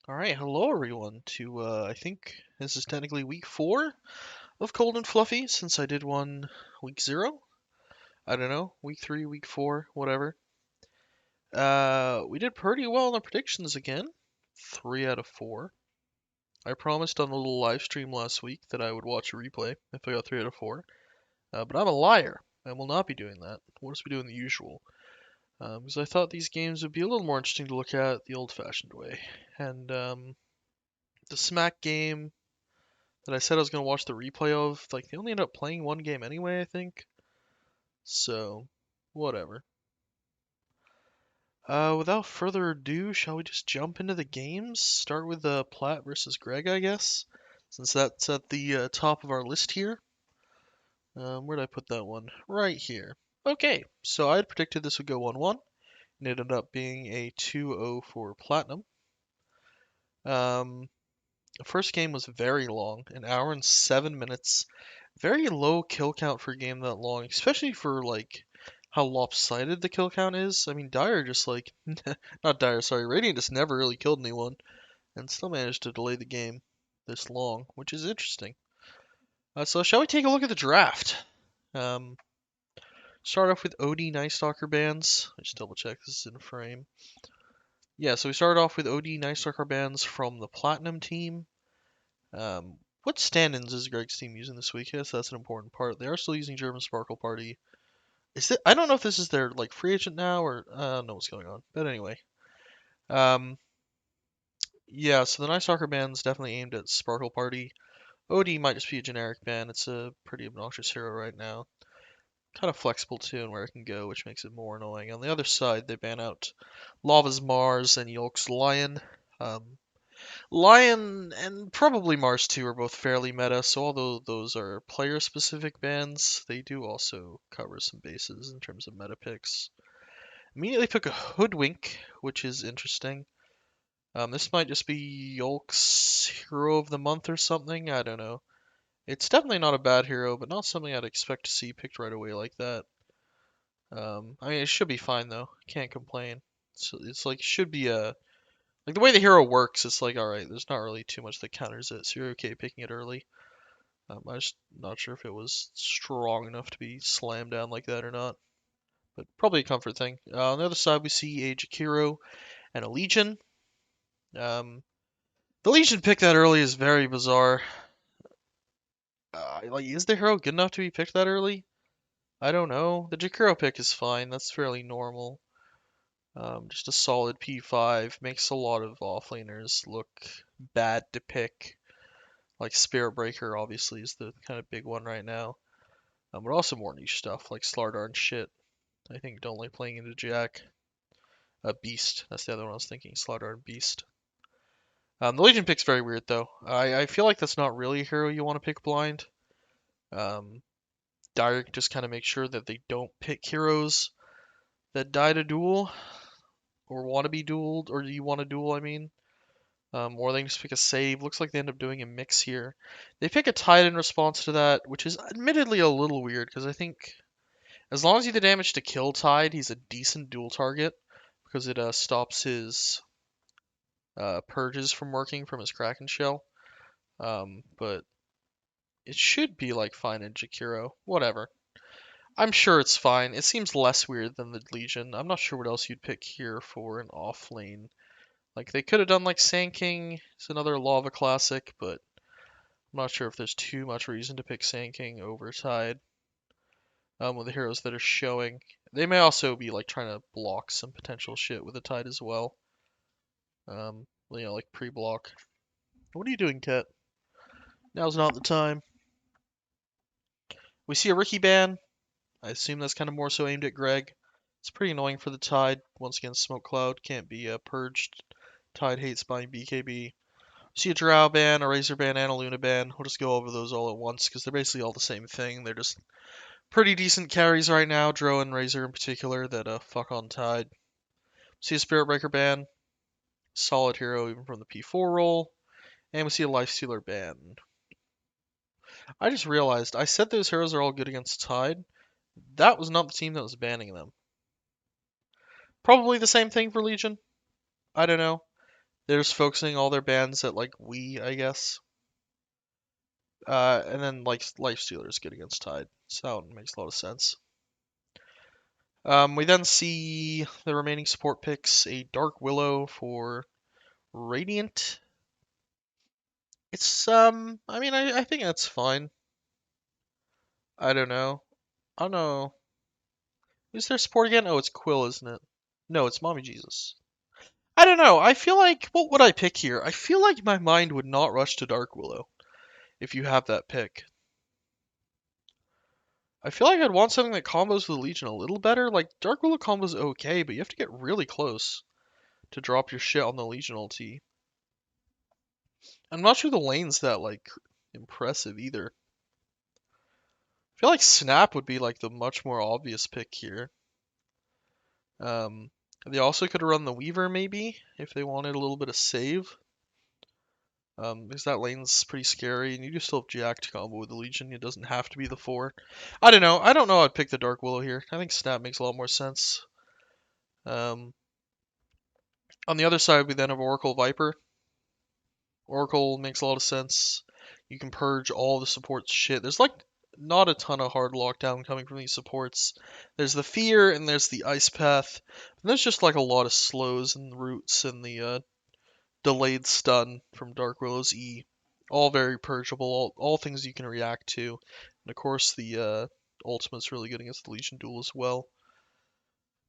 Alright, hello everyone to, I think this is technically week 4 of Cold and Fluffy, since I did one week 0. I don't know, week 3, week 4, whatever. We did pretty well on the predictions again. 3 out of 4. I promised on the little live stream last week that I would watch a replay if I got 3 out of 4. But I'm a liar. I will not be doing that. We'll just be doing the usual. Because I thought these games would be a little more interesting to look at the old-fashioned way. And, the Smack game that I said I was going to watch the replay of, like, they only ended up playing one game anyway, I think. So, whatever. Without further ado, shall we just jump into the games? Start with Platt versus Greg, I guess, since that's at the top of our list here. Where'd I put that one? Right here. Okay, so I had predicted this would go 1-1, and it ended up being a 2-0 for Platinum. The first game was very long, an hour and 7 minutes. Very low kill count for a game that long, especially for like how lopsided the kill count is. I mean, Dire just like, not Dire, sorry, Radiant just never really killed anyone and still managed to delay the game this long, which is interesting. So shall we take a look at the draft? Um, Start off with OD Night Stalker bans. I just double check this is in frame. Yeah, so we started off with OD Night Stalker bans from the Platinum team. What stand-ins is Greg's team using this week? Yes, that's an important part. They are still using German Sparkle Party. I don't know if this is their like free agent now or I don't know what's going on. But anyway, um, yeah. So the Night Stalker ban's definitely aimed at Sparkle Party. OD might just be a generic ban. It's a pretty obnoxious hero right now. Kind of flexible too in where it can go, which makes it more annoying. On the other side, they ban out Lava's Mars and Yolk's Lion. Um, Lion and probably Mars 2 are both fairly meta, so although those are player specific bans, they do also cover some bases in terms of meta picks. Immediately took a Hoodwink, which is interesting. This might just be Yolk's Hero of the Month or something, I don't know. It's definitely not a bad hero, but not something I'd expect to see picked right away like that. I mean, it should be fine though. Can't complain. It's like should be a like the way the hero works. It's like all right, there's not really too much that counters it, so you're okay picking it early. I'm just not sure if it was strong enough to be slammed down like that or not, but probably a comfort thing. On the other side, we see a Jakiro and a Legion. Um, the Legion pick that early is very bizarre. Like, is the hero good enough to be picked that early? I don't know. The Jakiro pick is fine. That's fairly normal. Just a solid P5 makes a lot of offlaners look bad to pick. Like Spirit Breaker, obviously, is the kind of big one right now. But also more niche stuff like Slardar and shit. I think don't like playing into Jack. Beast. That's the other one I was thinking. Slardar and Beast. The Legion pick's very weird though. I feel like that's not really a hero you want to pick blind. Um, Dire just kind of make sure that they don't pick heroes that die to duel or want to be dueled, or you want to duel, I mean. Or they can just pick a save. Looks like they end up doing a mix here. They pick a Tide in response to that, which is admittedly a little weird because I think as long as you do damage to kill Tide, he's a decent duel target because it stops his purges from working from his Kraken shell. But it should be like fine in Jakiro. Whatever. I'm sure it's fine. It seems less weird than the Legion. I'm not sure what else you'd pick here for an off lane. Like they could have done like Sand King. It's another Lava classic, but I'm not sure if there's too much reason to pick Sand King over Tide. With the heroes that are showing. They may also be like trying to block some potential shit with the Tide as well. Like pre-block. What are you doing, Cat? Now's not the time. We see a Ricky ban. I assume that's kind of more so aimed at Greg. It's pretty annoying for the Tide. Once again, Smoke Cloud can't be purged. Tide hates buying BKB. See a Drow ban, a Razor ban, and a Luna ban. We'll just go over those all at once because they're basically all the same thing. They're just pretty decent carries right now, Drow and Razor in particular, that fuck on Tide. See a Spirit Breaker ban. Solid hero even from the P4 roll. And we see a Lifestealer ban. I just realized I said those heroes are all good against Tide. That was not the team that was banning them. Probably the same thing for Legion. I don't know. They're just focusing all their bans at like Wii, I guess. And then like Lifestealer is good against Tide, so that makes a lot of sense. We then see the remaining support picks: a Dark Willow for Radiant. It's I mean, I think that's fine. I don't know. I don't know. Who's their support again? Oh, it's Quill, isn't it? No, it's Mommy Jesus. I don't know. I feel like what would I pick here? I feel like my mind would not rush to Dark Willow if you have that pick. I feel like I'd want something that combos with Legion a little better. Like Dark Willow combos okay, but you have to get really close to drop your shit on the Legion ulti. I'm not sure the lane's that like impressive either. I feel like Snap would be like the much more obvious pick here. Um, they also could run the Weaver maybe if they wanted a little bit of save. Because that lane's pretty scary, and you do still have Jack to combo with the Legion. It doesn't have to be the 4. I don't know. I don't know I'd pick the Dark Willow here. I think Snap makes a lot more sense. On the other side, we then have Oracle Viper. Oracle makes a lot of sense. You can purge all the supports shit. There's like not a ton of hard lockdown coming from these supports. There's the Fear and there's the Ice Path. And there's just like a lot of slows and roots and the delayed stun from Dark Willow's E. All very purgeable, all things you can react to. And of course, the ultimate's really good against the Legion Duel as well.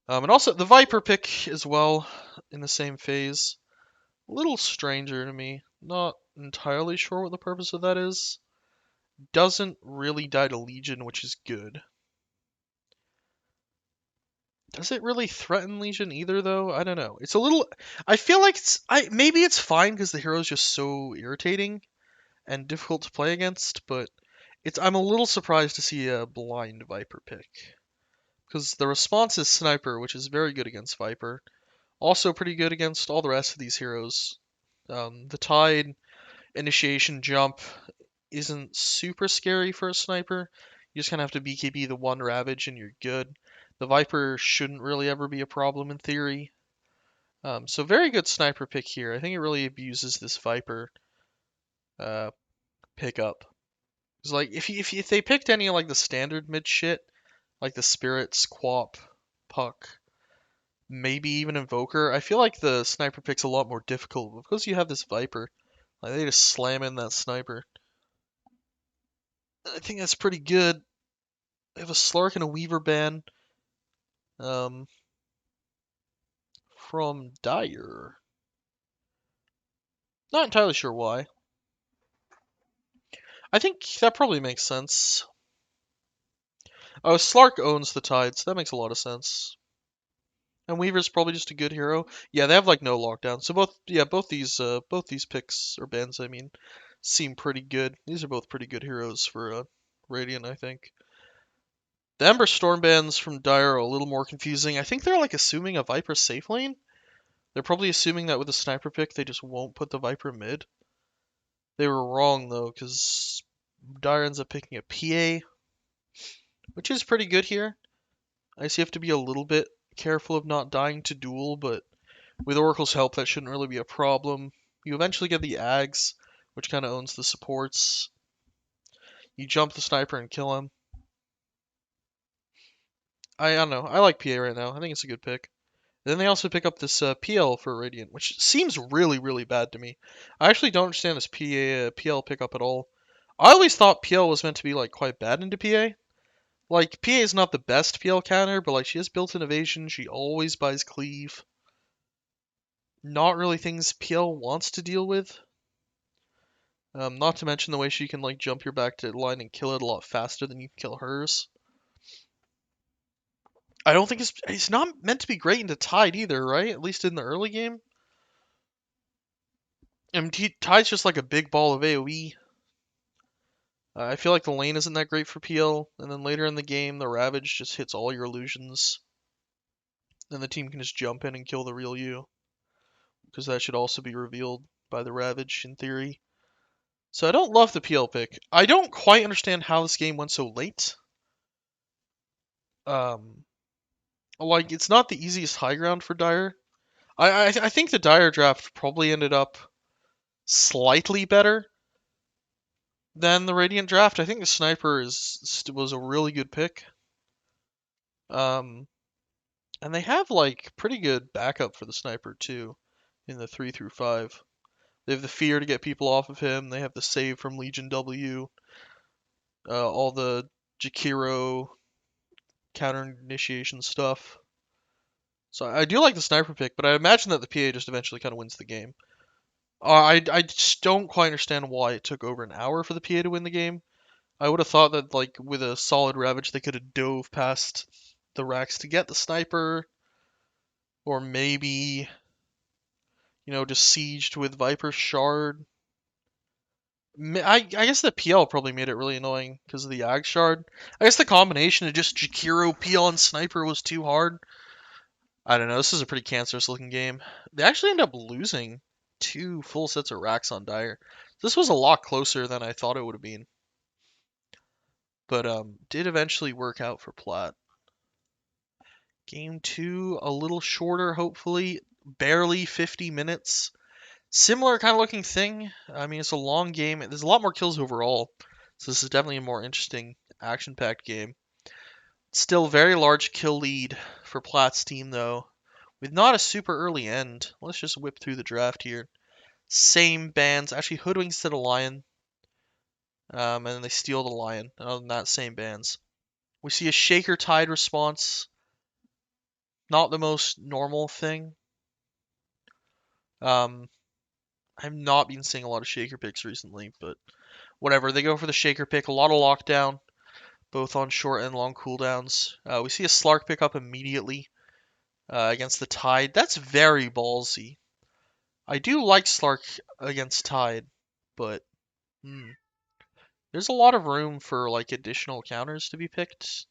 And also, the Viper pick as well in the same phase. A little stranger to me. Not entirely sure what the purpose of that is. Doesn't really die to Legion, which is good. Does it really threaten Legion either, though? I don't know. It's a little. I feel like maybe it's fine because the hero's just so irritating and difficult to play against, but I'm a little surprised to see a blind Viper pick. Because the response is Sniper, which is very good against Viper. Also pretty good against all the rest of these heroes. The Tide initiation jump isn't super scary for a Sniper. You just kind of have to BKB the one Ravage and you're good. The Viper shouldn't really ever be a problem in theory. So very good Sniper pick here. I think it really abuses this Viper pickup. It's like if they picked any of like the standard mid shit, like the Spirits, Quap, Puck, maybe even Invoker, I feel like the Sniper pick's a lot more difficult because you have this Viper. Like they just slam in that Sniper. I think that's pretty good. They have a Slark and a Weaver ban. Um, from Dire. Not entirely sure why. I think that probably makes sense. Oh, Slark owns the Tide, so that makes a lot of sense. And Weaver's probably just a good hero. Yeah, they have like no lockdown. So both these picks or bans, I mean, seem pretty good. These are both pretty good heroes for Radiant, I think. The Ember Storm bans from Dire are a little more confusing. I think they're like assuming a Viper safe lane. They're probably assuming that with a sniper pick, they just won't put the Viper mid. They were wrong though, because Dire ends up picking a PA, which is pretty good here. I guess you have to be a little bit careful of not dying to duel, but with Oracle's help, that shouldn't really be a problem. You eventually get the Ags, which kind of owns the supports. You jump the sniper and kill him. I don't know. I like PA right now. I think it's a good pick. And then they also pick up this PL for Radiant, which seems really, really bad to me. I actually don't understand this PL pickup at all. I always thought PL was meant to be like quite bad into PA. Like PA is not the best PL counter, but like she has built-in evasion. She always buys cleave. Not really things PL wants to deal with. Not to mention the way she can like jump your back to line and kill it a lot faster than you can kill hers. I don't think it's not meant to be great into Tide either, right? At least in the early game. And Tide's just like a big ball of AoE. I feel like the lane isn't that great for PL, and then later in the game, the Ravage just hits all your illusions. Then the team can just jump in and kill the real you. Because that should also be revealed by the Ravage, in theory. So I don't love the PL pick. I don't quite understand how this game went so late. Like, it's not the easiest high ground for Dire. I think the Dire draft probably ended up slightly better than the Radiant draft. I think the Sniper was a really good pick. Um, and they have like pretty good backup for the Sniper too in the 3 through 5. They have the Fear to get people off of him. They have the Save from Legion W. All the Jakiro counter initiation stuff. So I do like the Sniper pick, but I imagine that the PA just eventually kind of wins the game. I just don't quite understand why it took over an hour for the PA to win the game. I would have thought that like with a solid Ravage they could have dove past the racks to get the Sniper, or maybe just sieged with Viper Shard. I guess the PL probably made it really annoying because of the Ag Shard. I guess the combination of just Jakiro, PL, and Sniper was too hard. I don't know. This is a pretty cancerous looking game. They actually end up losing 2 full sets of racks on Dire. This was a lot closer than I thought it would have been. But did eventually work out for Plat. Game 2, a little shorter, hopefully. Barely 50 minutes. Similar kind of looking thing. I mean, it's a long game. There's a lot more kills overall. So this is definitely a more interesting, action-packed game. Still very large kill lead for Plat's team, though. With not a super early end. Let's just whip through the draft here. Same bands. Actually, Hoodwink instead of Lion. And then they steal the Lion. And other than that, same bands. We see a Shaker Tide response. Not the most normal thing. I've not been seeing a lot of Shaker picks recently, but whatever. They go for the Shaker pick. A lot of lockdown, both on short and long cooldowns. We see a Slark pick up immediately against the Tide. That's very ballsy. I do like Slark against Tide, but there's a lot of room for like additional counters to be picked.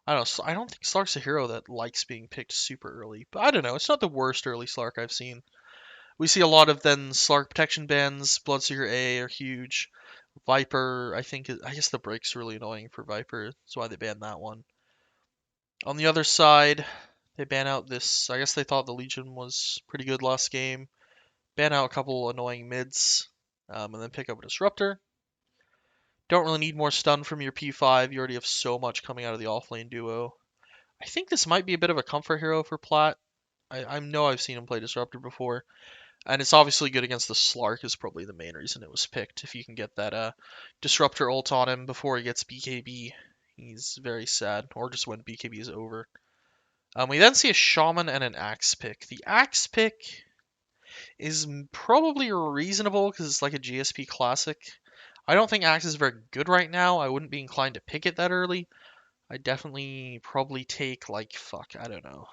I don't know. I don't think Slark's a hero that likes being picked super early, but I don't know. It's not the worst early Slark I've seen. We see a lot of then Slark protection bans. Bloodseeker A are huge. Viper, I guess the break's really annoying for Viper. That's why they banned that one. On the other side, they ban out this. I guess they thought the Legion was pretty good last game. Ban out a couple annoying mids, and then pick up a Disruptor. Don't really need more stun from your P5. You already have so much coming out of the offlane duo. I think this might be a bit of a comfort hero for Plat. I know I've seen him play Disruptor before. And it's obviously good against the Slark is probably the main reason it was picked. If you can get that Disruptor ult on him before he gets BKB, he's very sad. Or just when BKB is over. We then see a Shaman and an Axe pick. The Axe pick is probably reasonable because it's like a GSP classic. I don't think Axe is very good right now. I wouldn't be inclined to pick it that early. I'd definitely probably take like, I don't know.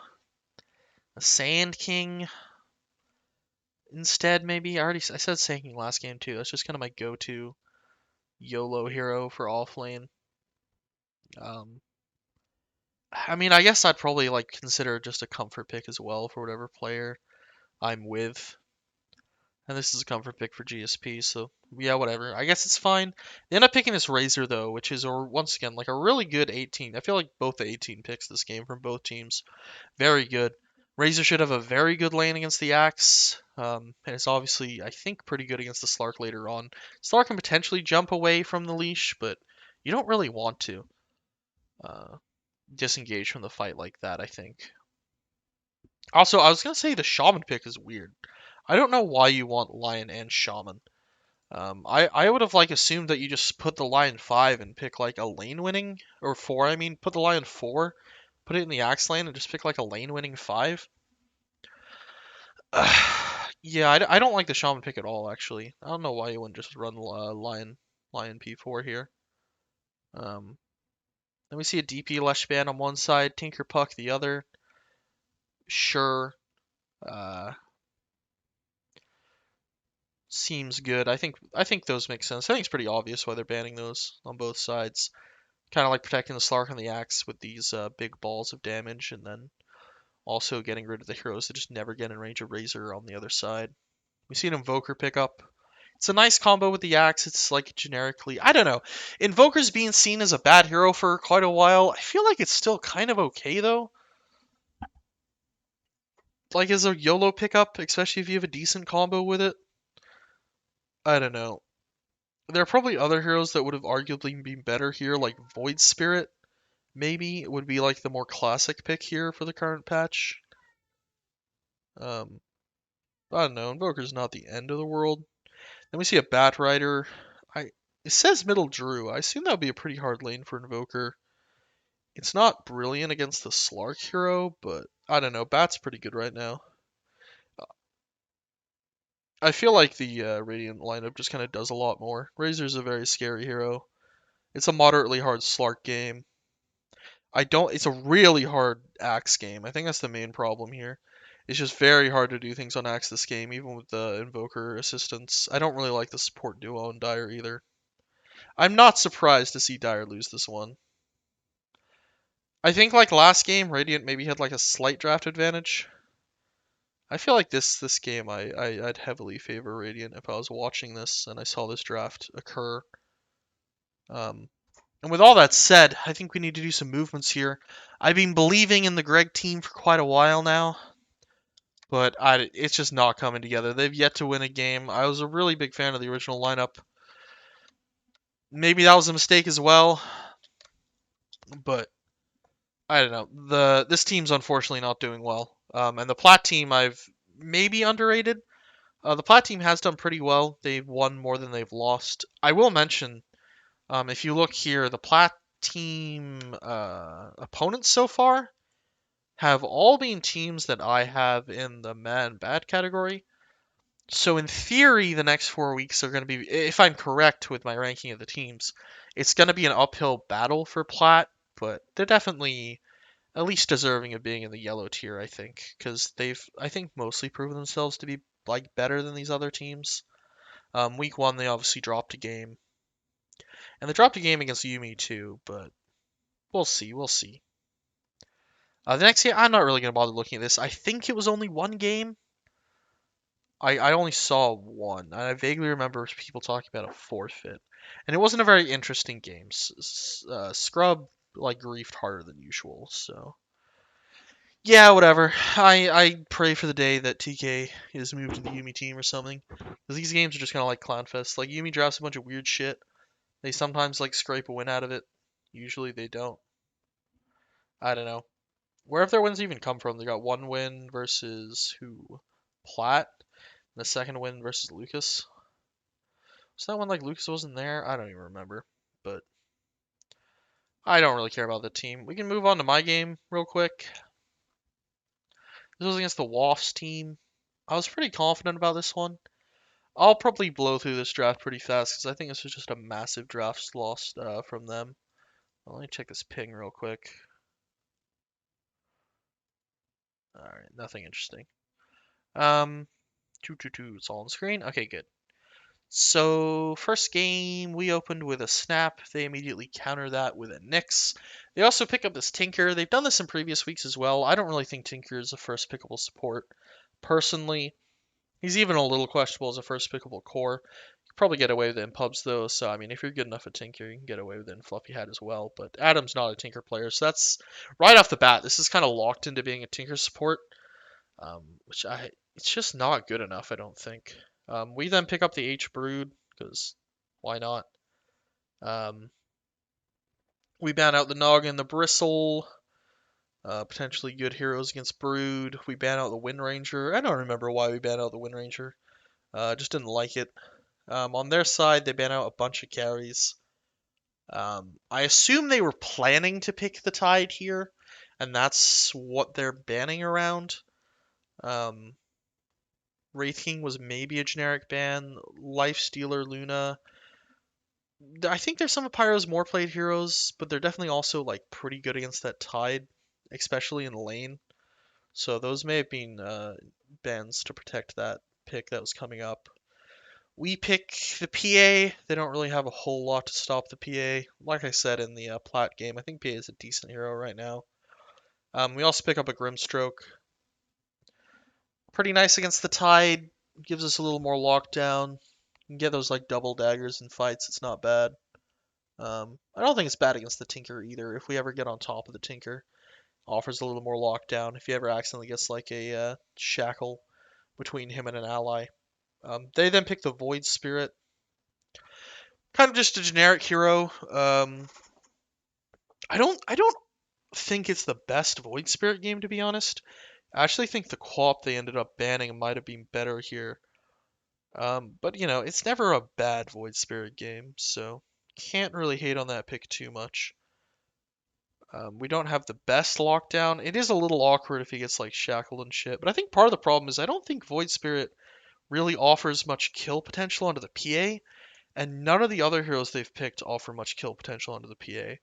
A Sand King instead, maybe. I said Sand King last game too. That's just kind of my go-to YOLO hero for offlane. I mean, I guess I'd probably like consider just a comfort pick as well for whatever player I'm with. And this is a comfort pick for GSP, so yeah, whatever. I guess it's fine. They end up picking this Razor though, which is once again like a really good 18. I feel like both the 18 picks this game from both teams, very good. Razor should have a very good lane against the Axe, and it's obviously I think pretty good against the Slark later on. Slark can potentially jump away from the leash, but you don't really want to disengage from the fight like that. I think. Also, I was gonna say the Shaman pick is weird. I don't know why you want Lion and Shaman. I would have like assumed that you just put the Lion 5 and pick like a lane winning, or 4, I mean, put the Lion 4, put it in the Axe lane and just pick like a lane winning 5. Yeah, I don't like the Shaman pick at all, actually. I don't know why you wouldn't just run Lion P4 here. Then we see a DP Leshban on one side, Tinker Puck the other. Sure. Seems good. I think those make sense. I think it's pretty obvious why they're banning those on both sides. Kind of like protecting the Slark and the Axe with these big balls of damage, and then also getting rid of the heroes that just never get in range of Razor on the other side. We see an Invoker pick up. It's a nice combo with the Axe. It's like generically, I don't know. Invoker's being seen as a bad hero for quite a while. I feel like it's still kind of okay though. like as a YOLO pickup, especially if you have a decent combo with it. I don't know. There are probably other heroes that would have arguably been better here, like Void Spirit. Maybe it would be like the more classic pick here for the current patch. Um, I don't know. Invoker's not the end of the world. Then we see a Bat Rider. It says middle Drew. I assume that would be a pretty hard lane for Invoker. It's not brilliant against the Slark hero, but I don't know. Bat's pretty good right now. I feel like the Radiant lineup just kind of does a lot more. Razor's a very scary hero. It's a moderately hard Slark game. It's a really hard Axe game. I think that's the main problem here. It's just very hard to do things on Axe this game, even with the Invoker assistance. I don't really like the support duo in Dire either. I'm not surprised to see Dire lose this one. I think like last game, Radiant maybe had like a slight draft advantage. I feel like this game I'd heavily favor Radiant if I was watching this and I saw this draft occur. And with all that said, I think we need to do some movements here. I've been believing in the Greg team for quite a while now, but it's just not coming together. They've yet to win a game. I was a really big fan of the original lineup. Maybe that was a mistake as well, but I don't know. This team's unfortunately not doing well. And the Plat team I've maybe underrated. The Plat team has done pretty well. They've won more than they've lost. I will mention, if you look here, the Plat team opponents so far have all been teams that I have in the man bad category. So in theory, the next 4 weeks are going to be, if I'm correct with my ranking of the teams, it's going to be an uphill battle for Plat, but they're definitely at least deserving of being in the yellow tier, I think, because they've, I think, mostly proven themselves to be like better than these other teams. Week one, they obviously dropped a game, and they dropped a game against Yumi too, but we'll see, we'll see. The next game, I'm not really going to bother looking at this. I think it was only one game. I only saw one, and I vaguely remember people talking about a forfeit, and it wasn't a very interesting game. Scrub like griefed harder than usual, so yeah, whatever. I pray for the day that TK is moved to the Yumi team or something, because these games are just kind of like Clownfest. Like Yumi drafts a bunch of weird shit. They sometimes like scrape a win out of it. Usually they don't. I don't know. Where have their wins even come from? They got one win versus who? Plat. And the second win versus Lucas. Was that one like Lucas wasn't there? I don't even remember. But I don't really care about the team. We can move on to my game real quick. This was against the Wafts team. I was pretty confident about this one. I'll probably blow through this draft pretty fast because I think this was just a massive draft loss from them. Let me check this ping real quick. Alright, nothing interesting. 222, it's all on the screen. Okay, good. So, first game, we opened with a Snap. They immediately counter that with a Nyx. They also pick up this Tinker. They've done this in previous weeks as well. I don't really think Tinker is a first pickable support. Personally, he's even a little questionable as a first pickable core. You could probably get away with it in pubs, though. So, I mean, if you're good enough at Tinker, you can get away with it in Fluffy Hat as well. But Adam's not a Tinker player, so that's right off the bat. This is kind of locked into being a Tinker support, which it's just not good enough, I don't think. We then pick up the H Brood, because why not? We ban out the Noggin, the Bristle, potentially good heroes against Brood. We ban out the Wind Ranger. I don't remember why we ban out the Wind Ranger. Just didn't like it. On their side, they ban out a bunch of carries. I assume they were planning to pick the Tide here, and that's what they're banning around. Wraith King was maybe a generic ban. Lifestealer, Luna. I think there's some of Pyro's more played heroes, but they're definitely also like pretty good against that Tide, especially in lane. So those may have been bans to protect that pick that was coming up. We pick the PA. They don't really have a whole lot to stop the PA. Like I said in the Plat game, I think PA is a decent hero right now. We also pick up a Grimstroke. Pretty nice against the Tide. Gives us a little more lockdown. You can get those like double daggers in fights. It's not bad. I don't think it's bad against the Tinker either. If we ever get on top of the Tinker, offers a little more lockdown if he ever accidentally gets like a shackle between him and an ally. They then pick the Void Spirit, kind of just a generic hero. I don't think it's the best Void Spirit game, to be honest. I actually think the co-op they ended up banning might have been better here. But it's never a bad Void Spirit game, so can't really hate on that pick too much. We don't have the best lockdown. It is a little awkward if he gets like shackled and shit, but I think part of the problem is I don't think Void Spirit really offers much kill potential under the PA, and none of the other heroes they've picked offer much kill potential under the PA.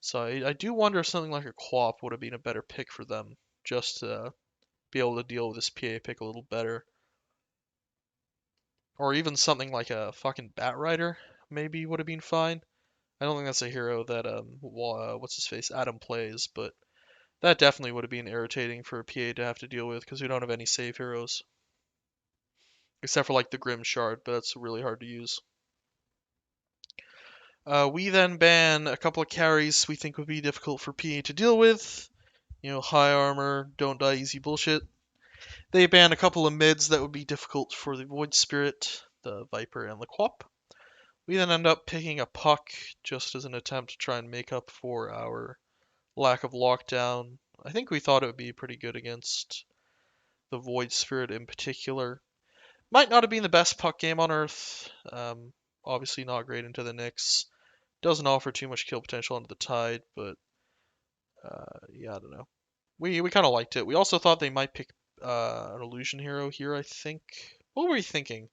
So I do wonder if something like a Quap would have been a better pick for them, just to be able to deal with this PA pick a little better. Or even something like a fucking Batrider maybe would have been fine. I don't think that's a hero that what's his face Adam plays, but that definitely would have been irritating for a PA to have to deal with because we don't have any save heroes except for like the Grim Shard, but that's really hard to use. We then ban a couple of carries we think would be difficult for PA to deal with. High armor, don't die easy bullshit. They ban a couple of mids that would be difficult for the Void Spirit, the Viper, and the Quap. We then end up picking a Puck just as an attempt to try and make up for our lack of lockdown. I think we thought it would be pretty good against the Void Spirit in particular. Might not have been the best Puck game on Earth. Obviously not great into the Nyx. Doesn't offer too much kill potential under the Tide, but yeah, I don't know. We kind of liked it. We also thought they might pick an illusion hero here. I think. What were we thinking?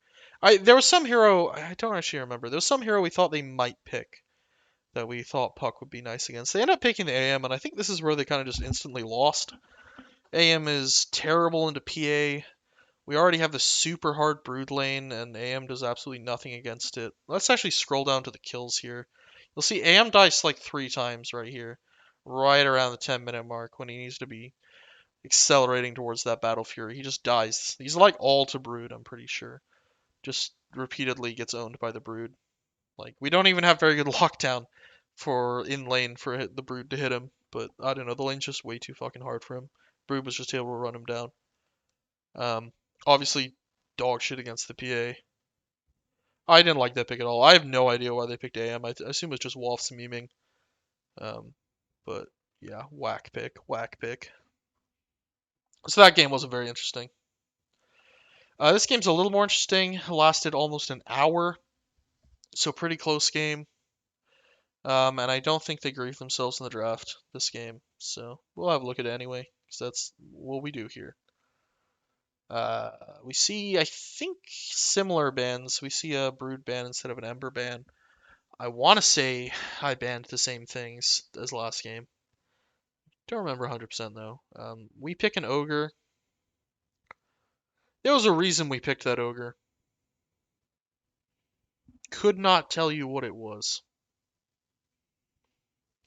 There was some hero I don't actually remember. There was some hero we thought they might pick that we thought Puck would be nice against. They ended up picking the AM, and I think this is where they kind of just instantly lost. AM is terrible into PA. We already have the super hard Brood lane, and AM does absolutely nothing against it. Let's actually scroll down to the kills here. You'll see AM dies like 3 times right here, right around the 10-minute mark when he needs to be accelerating towards that Battle Fury. He just dies. He's like all to Brood, I'm pretty sure. Just repeatedly gets owned by the Brood. Like, we don't even have very good lockdown for in lane for the Brood to hit him, but I don't know, the lane's just way too fucking hard for him. Brood was just able to run him down. Um, Obviously, dog shit against the PA. I didn't like that pick at all. I have no idea why they picked AM. I assume it's just Wolf's memeing. But yeah, whack pick, whack pick. So that game wasn't very interesting. This game's a little more interesting. It lasted almost an hour, so pretty close game. And I don't think they griefed themselves in the draft this game, so we'll have a look at it anyway, because that's what we do here. We see, I think, similar bans. We see a Brood ban instead of an Ember ban. I want to say I banned the same things as last game. Don't remember 100% though. We pick an Ogre. There was a reason we picked that Ogre. Could not tell you what it was.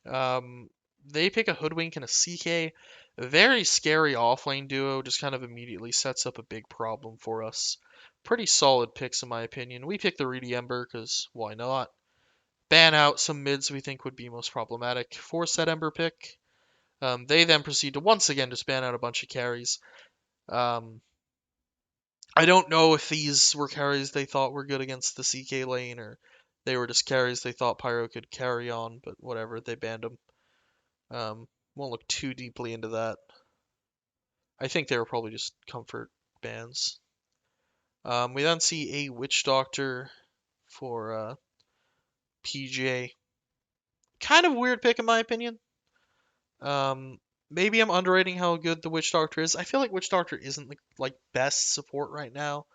They pick a Hoodwink and a CK. A very scary offlane duo, just kind of immediately sets up a big problem for us. Pretty solid picks in my opinion. We pick the Reedy Ember, because why not? Ban out some mids we think would be most problematic for said Ember pick. They then proceed to once again just ban out a bunch of carries. I don't know if these were carries they thought were good against the CK lane, or they were just carries they thought Pyro could carry on, but whatever, they banned them. Won't look too deeply into that. I think they were probably just comfort bans. We then see a Witch Doctor for PJ. Kind of weird pick in my opinion. Maybe I'm underrating how good the Witch Doctor is. I feel like Witch Doctor isn't the like best support right now.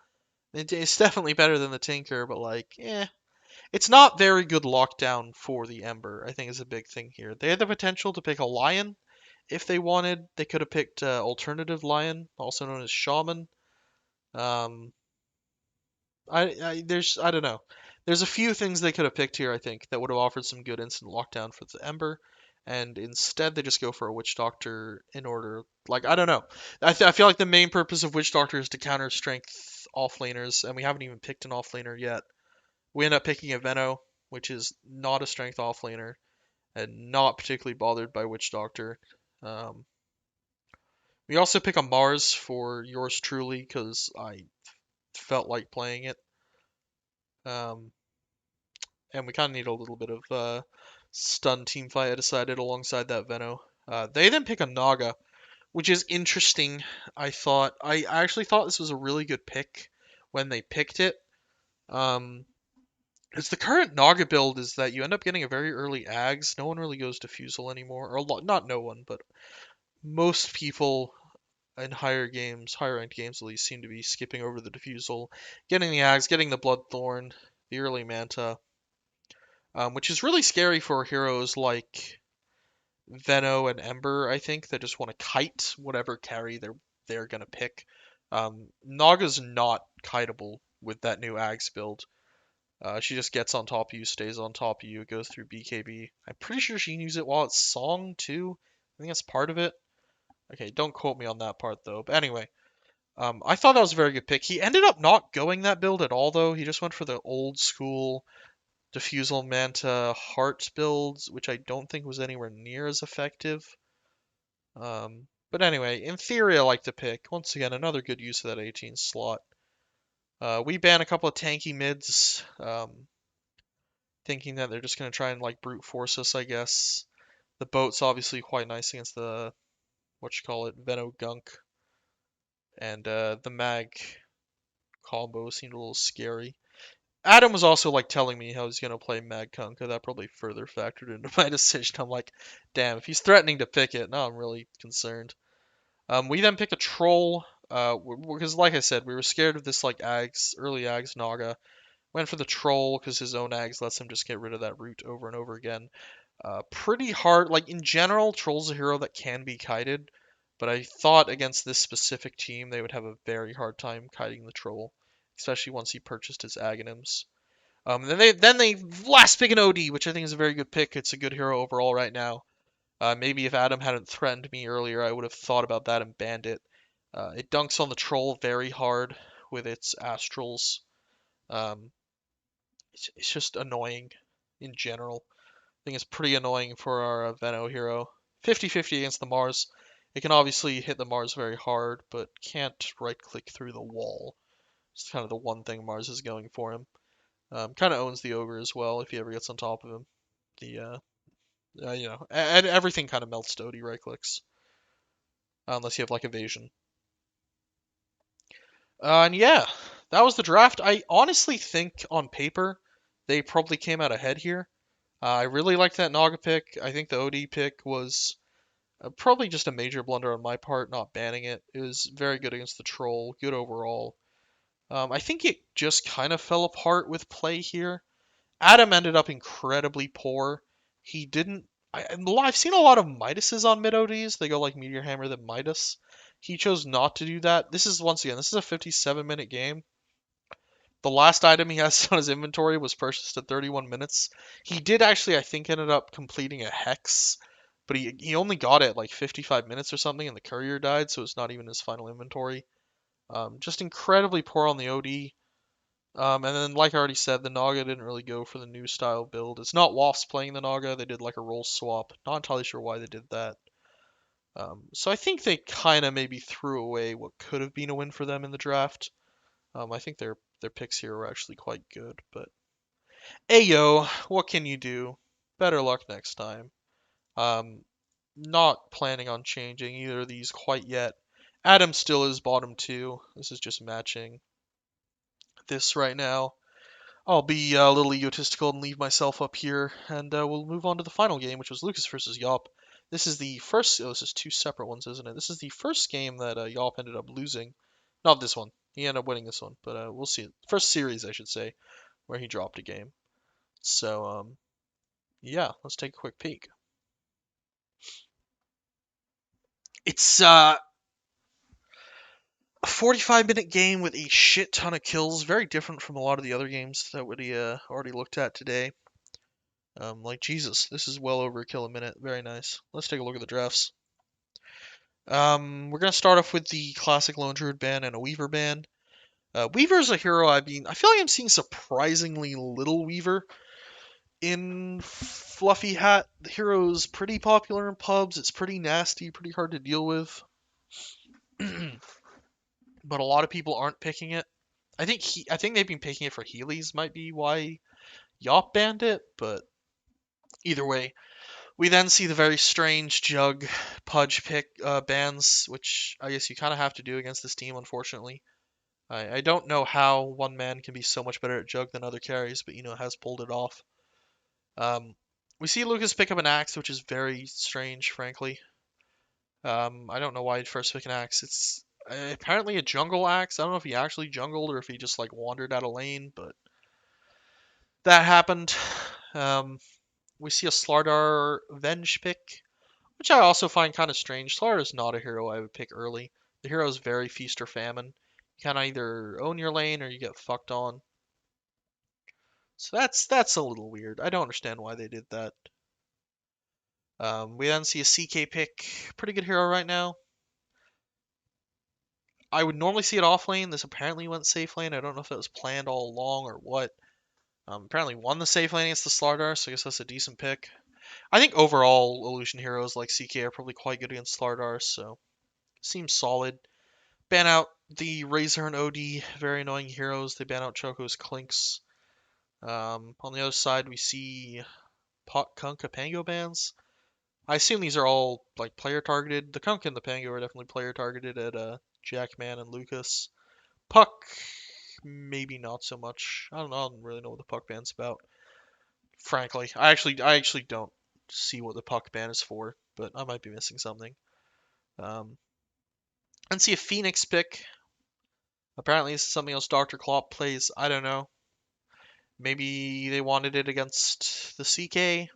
It's definitely better than the Tinker, but like, it's not very good lockdown for the Ember. I think is a big thing here. They had the potential to pick a Lion if they wanted. They could have picked alternative Lion, also known as Shaman. Um, I don't know. There's a few things they could have picked here. I think that would have offered some good instant lockdown for the Ember, and instead they just go for a Witch Doctor in order. Like I don't know. I feel like the main purpose of Witch Doctor is to counter strength offlaners, and we haven't even picked an offlaner yet. We end up picking a Veno, which is not a strength offlaner, and not particularly bothered by Witch Doctor. We also pick a Mars for yours truly because I felt like playing it. Um, and we kind of need a little bit of stun team fight, I decided, alongside that Veno. They then pick a Naga, which is interesting. I actually thought this was a really good pick when they picked it. Um, Because the current Naga build is that you end up getting a very early Ags. No one really goes Diffusal anymore, or a lot, not no one, but most people in higher games, higher ranked games at least, seem to be skipping over the Diffusal, getting the Ags, getting the Bloodthorn, the early Manta, which is really scary for heroes like Veno and Ember, I think, that just want to kite whatever carry they're gonna pick. Naga's not kiteable with that new Ags build. She just gets on top of you, stays on top of you, goes through BKB. I'm pretty sure she can use it while it's Song too. I think that's part of it. Okay, don't quote me on that part though. But anyway, I thought that was a very good pick. He ended up not going that build at all though. He just went for the old school Diffusal Manta Heart builds, which I don't think was anywhere near as effective. But anyway, in theory, I like the pick. Once again, another good use of that 18 slot. We ban a couple of tanky mids, thinking that they're just going to try and like brute force us, I guess. The boat's obviously quite nice against the, what you call it, Veno Gunk. And the mag combo seemed a little scary. Adam was also like telling me how he's gonna play Mag Kunkka. That probably further factored into my decision. I'm like, damn, if he's threatening to pick it, now I'm really concerned. We then pick a troll, because like I said, we were scared of this like Ags, early Ags Naga. Went for the troll because his own Ags lets him just get rid of that root over and over again. Pretty hard, like in general, troll's a hero that can be kited, but I thought against this specific team they would have a very hard time kiting the troll, especially once he purchased his Aghanims. Then they last pick an OD, which I think is a very good pick. It's a good hero overall right now. Maybe if Adam hadn't threatened me earlier, I would have thought about that and banned it. It dunks on the troll very hard with its astrals. Um, it's just annoying in general. I think it's pretty annoying for our Veno hero. 50-50 against the Mars. It can obviously hit the Mars very hard, but can't right click through the wall. It's kind of the one thing Mars is going for him. Kind of owns the ogre as well if he ever gets on top of him. The and everything kind of melts to OD right clicks, unless you have like evasion. And yeah, that was the draft. I honestly think on paper they probably came out ahead here. I really liked that Naga pick. I think the OD pick was probably just a major blunder on my part, not banning it. It was very good against the troll, good overall. I think it just kind of fell apart with play here. Adam ended up incredibly poor. He didn't. I've seen a lot of Midases on mid ODs. They go like Meteor Hammer than Midas. He chose not to do that. This is a 57-minute game. The last item he has on his inventory was purchased at 31 minutes. He did actually, I think, ended up completing a Hex, but he only got it like 55 minutes or something, and the courier died, so it's not even his final inventory. Just incredibly poor on the OD. And then, like I already said, the Naga didn't really go for the new style build. It's not Wasps playing the Naga. They did like a role swap. Not entirely sure why they did that. So I think they kind of maybe threw away what could have been a win for them in the draft. I think their picks here were actually quite good, but hey yo, what can you do? Better luck next time. Um, Not planning on changing either of these quite yet. Adam still is bottom two. This is just matching this right now. I'll be a little egotistical and leave myself up here, and we'll move on to the final game, which was Lucas versus Yop. This is the first. Oh, this is two separate ones, isn't it? This is the first game that Yop ended up losing. Not this one. He ended up winning this one, but we'll see. First series, I should say, where he dropped a game. So, yeah, let's take a quick peek. It's a 45-minute game with a shit ton of kills. Very different from a lot of the other games that we already looked at today. Like Jesus, this is well over a kill a minute. Very nice. Let's take a look at the drafts. We're gonna start off with the classic Lone Druid ban and a Weaver ban. Weaver's a hero I feel like I'm seeing surprisingly little Weaver in Fluffy Hat. The hero's pretty popular in pubs. It's pretty nasty, pretty hard to deal with. but a lot of people aren't picking it. I think they've been picking it for Heelys, might be why Yop banned it, but either way. We then see the very strange Jug Pudge pick bans, which I guess you kind of have to do against this team, unfortunately. I don't know how one man can be so much better at Jug than other carries, but has pulled it off. Um, we see Lucas pick up an axe, which is very strange, frankly. I don't know why he'd first pick an axe. It's apparently a jungle axe. I don't know if he actually jungled or if he just like wandered out of lane, but that happened. Um, we see a Slardar Venge pick, which I also find kind of strange. Slardar is not a hero I would pick early. The hero is very feast or famine. You can either own your lane or you get fucked on. So that's a little weird. I don't understand why they did that. We then see a CK pick. Pretty good hero right now. I would normally see it off lane. This apparently went safe lane. I don't know if it was planned all along or what. Apparently won the safe lane against the Slardar, so I guess that's a decent pick. I think overall Illusion heroes like CK are probably quite good against Slardar, so seems solid. Ban out the Razor and OD, very annoying heroes. They ban out Choco's Clinks. On the other side, we see Pot, Kunk, Pango bans. I assume these are all like player targeted. The Kunk and the Pango are definitely player targeted at Jackman and Lucas. Puck, maybe not so much. I don't really know what the Puck ban's about. Frankly, I actually don't see what the Puck ban is for, but I might be missing something. Um, and see a Phoenix pick. Apparently, this is something else Dr. Klopp plays. I don't know. Maybe they wanted it against the CK.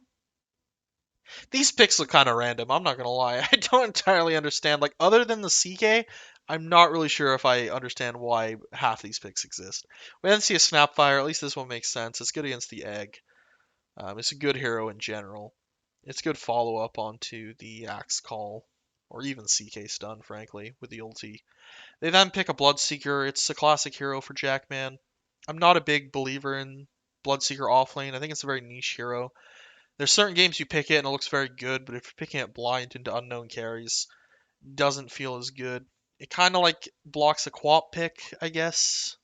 These picks look kind of random. I'm not gonna lie. I don't entirely understand. Like other than the CK, I'm not really sure if I understand why half these picks exist. We then see a Snapfire. At least this one makes sense. It's good against the egg. It's a good hero in general. It's good follow up onto the Axe Call or even CK stun, frankly, with the ulti. They then pick a Bloodseeker. It's a classic hero for Jackman. I'm not a big believer in Bloodseeker offlane. I think it's a very niche hero. There's certain games you pick it and it looks very good, but if you're picking it blind into unknown carries, it doesn't feel as good. It kind of like blocks a Quap pick, I guess,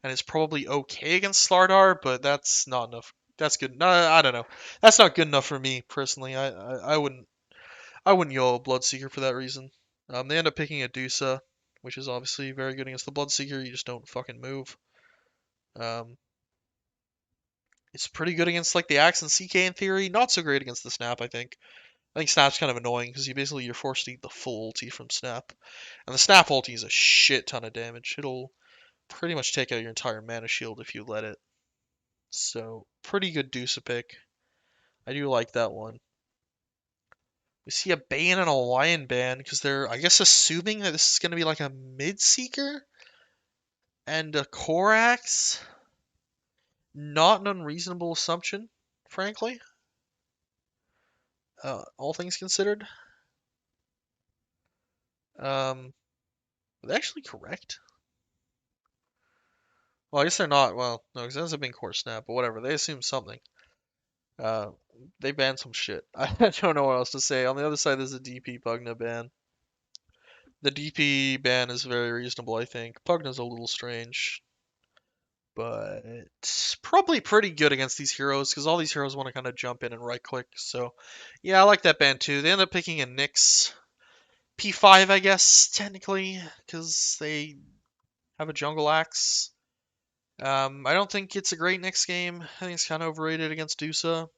and it's probably okay against Slardar, but that's not enough. That's good. No, I don't know. That's not good enough for me personally. I wouldn't go Bloodseeker for that reason. They end up picking a Dusa, which is obviously very good against the Bloodseeker. You just don't fucking move. Um, it's pretty good against like the Axe and CK in theory. Not so great against the Snap, I think. I think Snap's kind of annoying because you're forced to eat the full ulti from Snap, and the Snap ulti is a shit ton of damage. It'll pretty much take out your entire mana shield if you let it. So pretty good Dusa pick. I do like that one. We see a Bane and a Lion ban because they're, I guess, assuming that this is going to be like a mid seeker and a Korax. Not an unreasonable assumption, frankly. All things considered. Are they actually correct? Well, I guess they're not. Well, no, because it ends up being Core Snap, but whatever. They assume something. Uh, they banned some shit. I don't know what else to say. On the other side, there's a DP Pugna ban. The DP ban is very reasonable, I think. Pugna's a little strange, but it's probably pretty good against these heroes because all these heroes want to kind of jump in and right click. So, yeah, I like that ban too. They end up picking a Nyx P5, I guess, technically, because they have a jungle axe. I don't think it's a great Nyx game. I think it's kind of overrated against Dusa.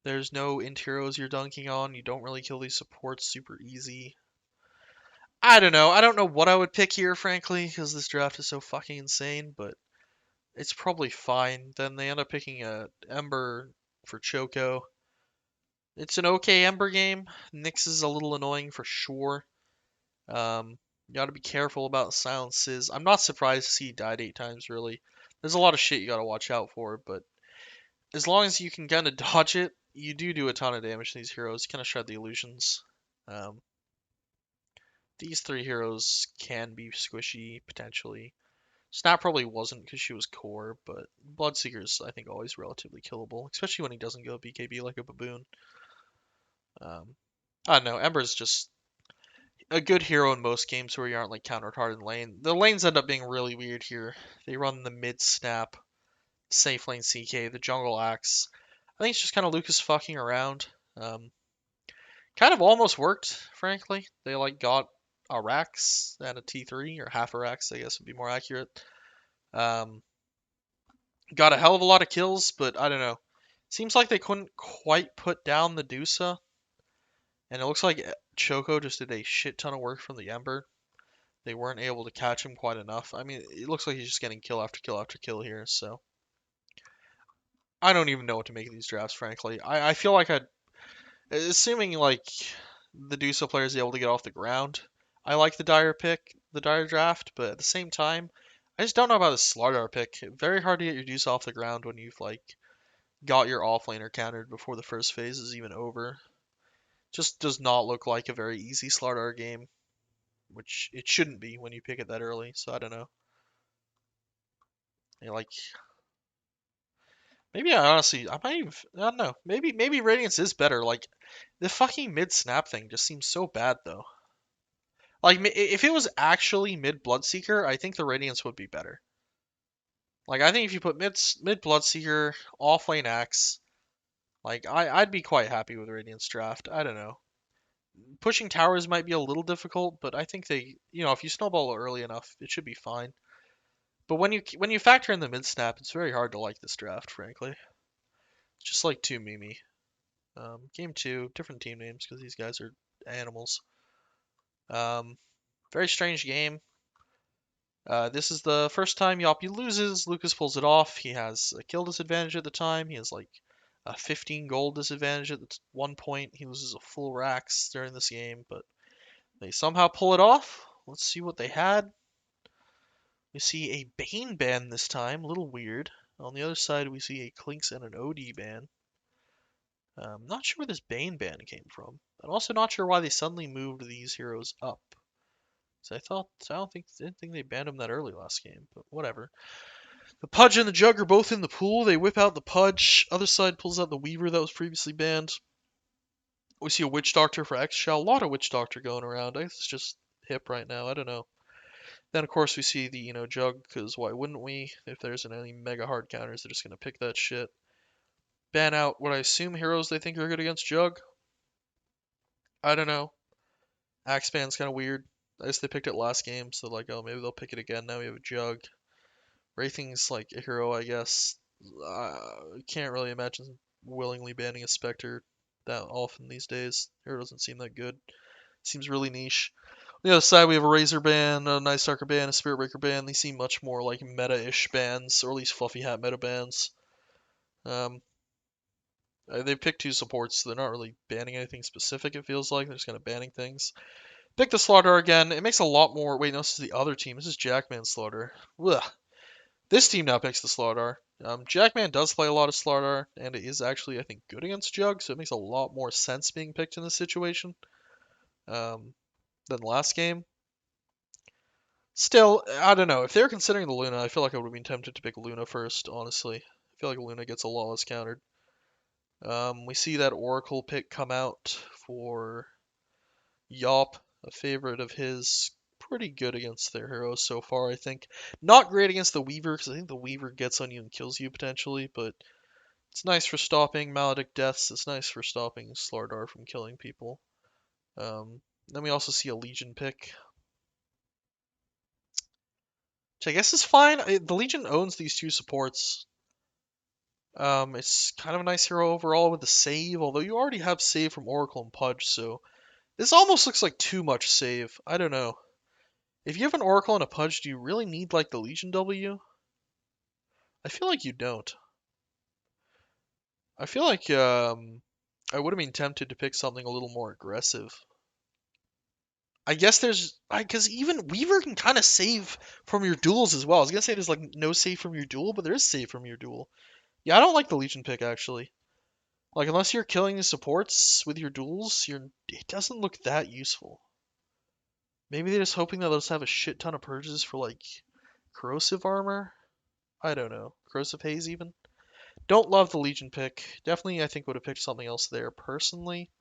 There's no int heroes you're dunking on. You don't really kill these supports super easy. I don't know. I don't know what I would pick here, frankly, because this draft is so fucking insane, but it's probably fine. Then they end up picking a Ember for Choco. It's an okay Ember game. Nyx is a little annoying for sure. You gotta be careful about silences. I'm not surprised to see he died 8 times, really. There's a lot of shit you gotta watch out for, but as long as you can kind of dodge it, you do a ton of damage to these heroes. You kind of shred the illusions. Um, these three heroes can be squishy, potentially. Snap probably wasn't because she was core, but Bloodseeker's, I think, always relatively killable, especially when he doesn't go BKB like a baboon. Um, I don't know. Ember's just a good hero in most games where you aren't like countered hard in lane. The lanes end up being really weird here. They run the mid snap, safe lane CK, the jungle axe. I think it's just kind of Lucas fucking around. Um, Kind of almost worked, frankly. They like got a Rax and a T3, or half a Rax, I guess would be more accurate. Um, got a hell of a lot of kills, but I don't know. Seems like they couldn't quite put down the Dusa, and it looks like Choco just did a shit ton of work from the Ember. They weren't able to catch him quite enough. I mean, it looks like he's just getting kill after kill after kill here, so I don't even know what to make of these drafts, frankly. I feel like assuming like the Dusa player is able to get off the ground, I like the Dire pick, the Dire draft, but at the same time, I just don't know about the Slardar pick. Very hard to get your Dusa off the ground when you've like got your offlaner countered before the first phase is even over. Just does not look like a very easy Slardar game, which it shouldn't be when you pick it that early. So I don't know. Like maybe I honestly I might have, I don't know. Maybe Radiance is better. Like the fucking mid snap thing just seems so bad though. Like if it was actually mid Bloodseeker, I think the Radiance would be better. Like I think if you put mid Bloodseeker, off lane Axe, like I'd be quite happy with Radiance draft. I don't know. Pushing towers might be a little difficult, but I think if you snowball early enough, it should be fine. But when you factor in the mid snap, it's very hard to like this draft, frankly. Just like 2 Mimi. Game 2, different team names because these guys are animals. Um, Very strange game. This is the first time Yoppy loses. Lucas pulls it off. He has a kill disadvantage at the time. He has like a 15 gold disadvantage at one point. He loses a full Rax during this game, but they somehow pull it off. Let's see what they had. We see a Bane ban this time, a little weird. On the other side, we see a Clinks and an OD ban. Not sure where this Bane ban came from. I'm also not sure why they suddenly moved these heroes up. So didn't think they banned them that early last game, but whatever. The Pudge and the Jug are both in the pool. They whip out the Pudge. Other side pulls out the Weaver that was previously banned. We see a Witch Doctor for X-Shell. A lot of Witch Doctor going around. I guess it's just hip right now. I don't know. Then of course we see the Jug, because why wouldn't we? If there isn't any mega hard counters, they're just gonna pick that shit. Ban out what I assume heroes they think are good against Jug. I don't know. Axe ban's kind of weird. I guess they picked it last game, so like, oh, maybe they'll pick it again. Now we have a Jug. Wraithing's like a hero, I guess. Can't really imagine willingly banning a Spectre that often these days. Hero doesn't seem that good. Seems really niche. On the other side, we have a Razor ban, a Night Stalker ban, a Spirit Breaker ban. These seem much more like meta-ish bans, or at least fluffy hat meta bans. They picked 2 supports, so they're not really banning anything specific, it feels like. They're just kind of banning things. Pick the Slaughter again. It makes a lot more... Wait, no, this is the other team. This is Jackman Slaughter. Ugh. This team now picks the Slardar. Jackman does play a lot of Slardar, and it is actually, I think, good against Jug, so it makes a lot more sense being picked in this situation than last game. Still, I don't know. If they're considering the Luna, I feel like I would have been tempted to pick Luna first, honestly. I feel like Luna gets a lot less countered. We see that Oracle pick come out for Yop, a favorite of his. Pretty good against their heroes so far, I think. Not great against the Weaver, because I think the Weaver gets on you and kills you potentially, but it's nice for stopping Maledict deaths. It's nice for stopping Slardar from killing people. Then we also see a Legion pick, which I guess is fine. The Legion owns these 2 supports. It's kind of a nice hero overall with the save, although you already have save from Oracle and Pudge, so this almost looks like too much save. I don't know. If you have an Oracle and a Pudge, do you really need like the Legion W? I feel like you don't. I feel like I would have been tempted to pick something a little more aggressive. I guess because even Weaver can kind of save from your duels as well. I was gonna say there's like no save from your duel, but there is save from your duel. Yeah, I don't like the Legion pick actually. Like unless you're killing the supports with your duels, it doesn't look that useful. Maybe they're just hoping that they'll just have a shit ton of purges for like corrosive armor. I don't know. Corrosive haze even. Don't love the Legion pick. Definitely, I think would have picked something else there personally.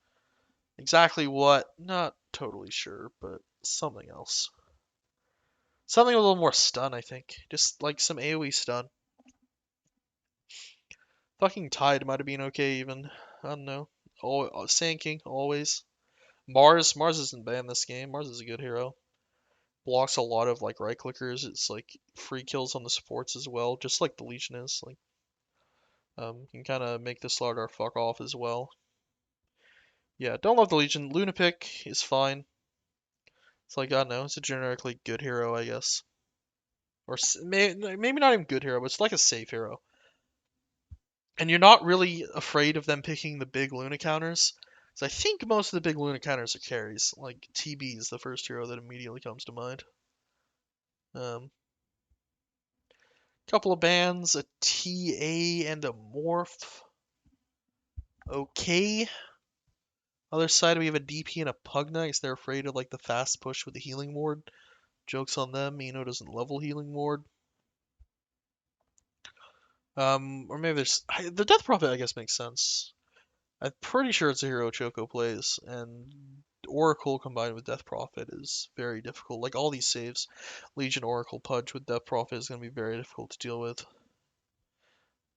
Exactly what? Not totally sure, but something else. Something a little more stun, I think. Just like some AoE stun. Fucking Tide might have been okay even. I don't know. Sand King, always. Mars isn't bad in this game. Mars is a good hero. Blocks a lot of like right clickers. It's like free kills on the supports as well, just like the Legion is. Like, you can kind of make the Slardar fuck off as well. Yeah, don't love the Legion. Lunapic is fine. It's like, I don't know, it's a generically good hero, I guess. Or maybe not even good hero, but it's like a safe hero. And you're not really afraid of them picking the big Luna counters. So I think most of the big Luna counters are carries. Like TB is the first hero that immediately comes to mind. Couple of bans, a TA and a Morph. Okay. Other side, we have a DP and a Pugna. I guess they're afraid of like the fast push with the healing ward. Joke's on them. Eno doesn't level healing ward. Or maybe the Death Prophet. I guess makes sense. I'm pretty sure it's a hero Choco plays, and Oracle combined with Death Prophet is very difficult. Like all these saves, Legion Oracle Pudge with Death Prophet is going to be very difficult to deal with.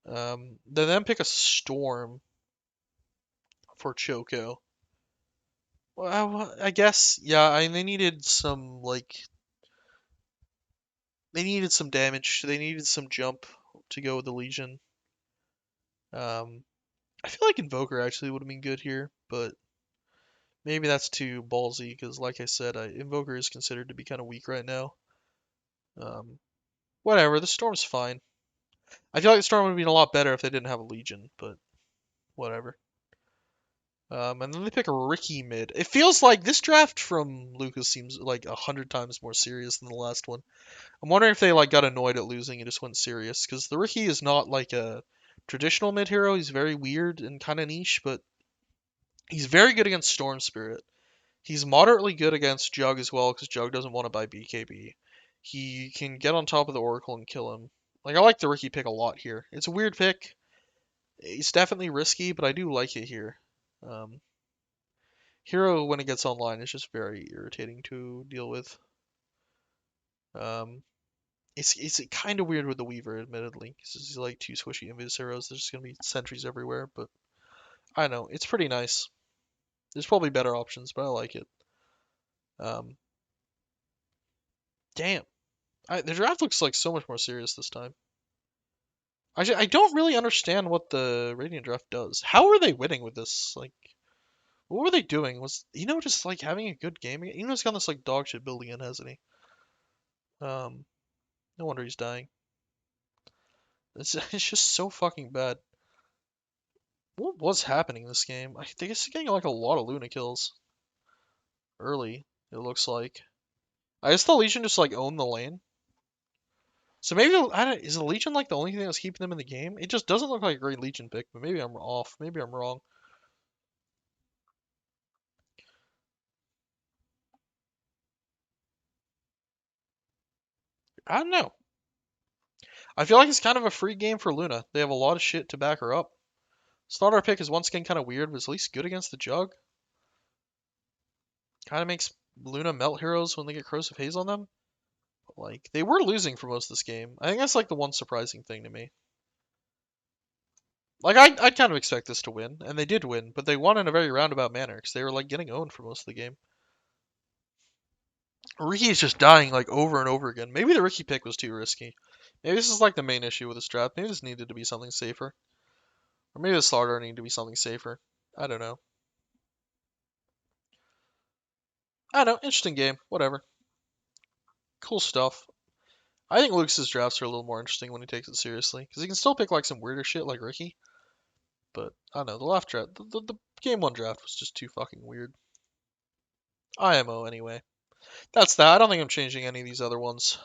They then pick a Storm for Choco. Well, I guess, yeah, they needed some, like, they needed some damage. They needed some jump to go with the Legion. I feel like Invoker actually would have been good here, but maybe that's too ballsy, because like I said, Invoker is considered to be kind of weak right now. Um, Whatever, the Storm's fine. I feel like the Storm would have been a lot better if they didn't have a Legion, but whatever. And then they pick a Riki mid. It feels like this draft from Lucas seems like 100 times more serious than the last one. I'm wondering if they like got annoyed at losing and just went serious, because the Riki is not like a traditional mid hero. He's very weird and kind of niche, but he's very good against Storm Spirit. He's moderately good against Jug as well, because Jug doesn't want to buy BKB. He can get on top of the Oracle and kill him. Like, I like the Riki pick a lot here. It's a weird pick. It's definitely risky, but I do like it here. Um, Hero, when it gets online, is just very irritating to deal with. Um, it's kind of weird with the Weaver, admittedly, because he's like two squishy invis heroes. There's just gonna be sentries everywhere, but I don't know. It's pretty nice. There's probably better options, but I like it. Um, Damn, the draft looks like so much more serious this time. I don't really understand what the Radiant draft does. How are they winning with this? Like, what were they doing? Was just like having a good game? Eno's got this like dog shit building in, hasn't he? No wonder he's dying. It's just so fucking bad. What was happening in this game? I think it's getting like a lot of Luna kills early. It looks like. I guess the Legion just like owned the lane. So maybe is the Legion like the only thing that's keeping them in the game? It just doesn't look like a great Legion pick, but maybe I'm off. Maybe I'm wrong. I don't know. I feel like it's kind of a free game for Luna. They have a lot of shit to back her up. Starter pick is once again kind of weird, but it's at least good against the Jug. Kind of makes Luna melt heroes when they get Corrosive Haze on them. Like, they were losing for most of this game. I think that's like the one surprising thing to me. Like, I'd kind of expect this to win, and they did win, but they won in a very roundabout manner, because they were like getting owned for most of the game. Riki is just dying like over and over again. Maybe the Riki pick was too risky. Maybe this is like the main issue with this draft. Maybe this needed to be something safer. Or maybe the Slardar needed to be something safer. I don't know. I don't know. Interesting game. Whatever. Cool stuff. I think Lucas's drafts are a little more interesting when he takes it seriously, because he can still pick like some weirder shit like Riki. But I don't know. The last draft, the game one draft was just too fucking weird. IMO anyway. That's that. I don't think I'm changing any of these other ones.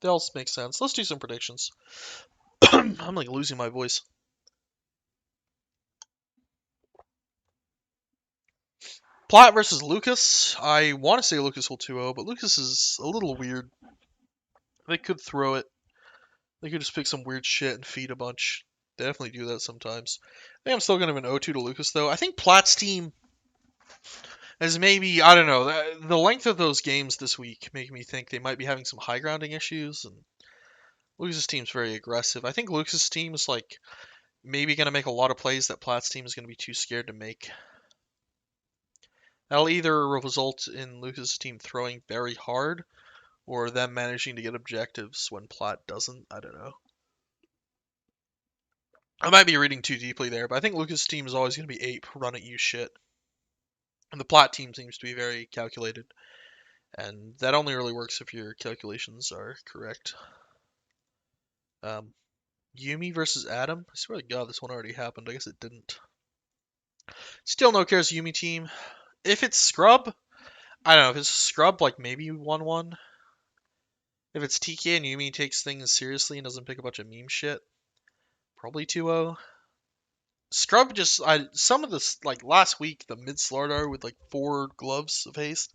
They all make sense. Let's do some predictions. I'm like losing my voice. Platt versus Lucas. I want to say Lucas will 2-0, but Lucas is a little weird. They could throw it. They could just pick some weird shit and feed a bunch. They definitely do that sometimes. I think I'm still going to have an 0-2 to Lucas, though. I think Platt's team As maybe, I don't know, the length of those games this week make me think they might be having some high grounding issues, and Lucas' team's very aggressive. I think Lucas' team is like maybe going to make a lot of plays that Platt's team is going to be too scared to make. That'll either result in Lucas' team throwing very hard or them managing to get objectives when Platt doesn't. I don't know. I might be reading too deeply there, but I think Lucas' team is always going to be ape, run at you shit. And the Platt team seems to be very calculated. And that only really works if your calculations are correct. Yumi versus Adam. I swear to God, this one already happened. I guess it didn't. Still no cares Yumi team. If it's Scrub, I don't know. If it's Scrub, like maybe 1-1. If it's TK and Yumi takes things seriously and doesn't pick a bunch of meme shit, probably 2-0. Scrub just, some of this, like last week, the mid Slardar with like 4 gloves of haste.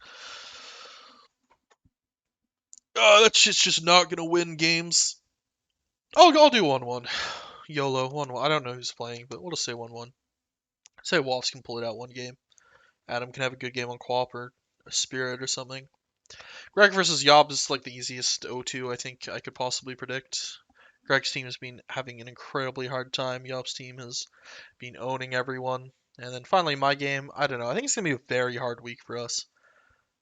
Oh, that shit's just not gonna win games. I'll do 1-1. YOLO, 1-1. I don't know who's playing, but we'll just say 1-1. Say Wolves can pull it out one game. Adam can have a good game on Quap or a Spirit or something. Greg versus Yob is like the easiest 0-2 I think I could possibly predict. Greg's team has been having an incredibly hard time. Yob's team has been owning everyone. And then finally my game, I don't know. I think it's going to be a very hard week for us.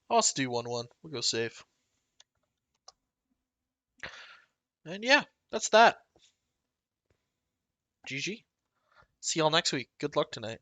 I'll also do 1-1. We'll go safe. And yeah, that's that. GG. See y'all next week. Good luck tonight.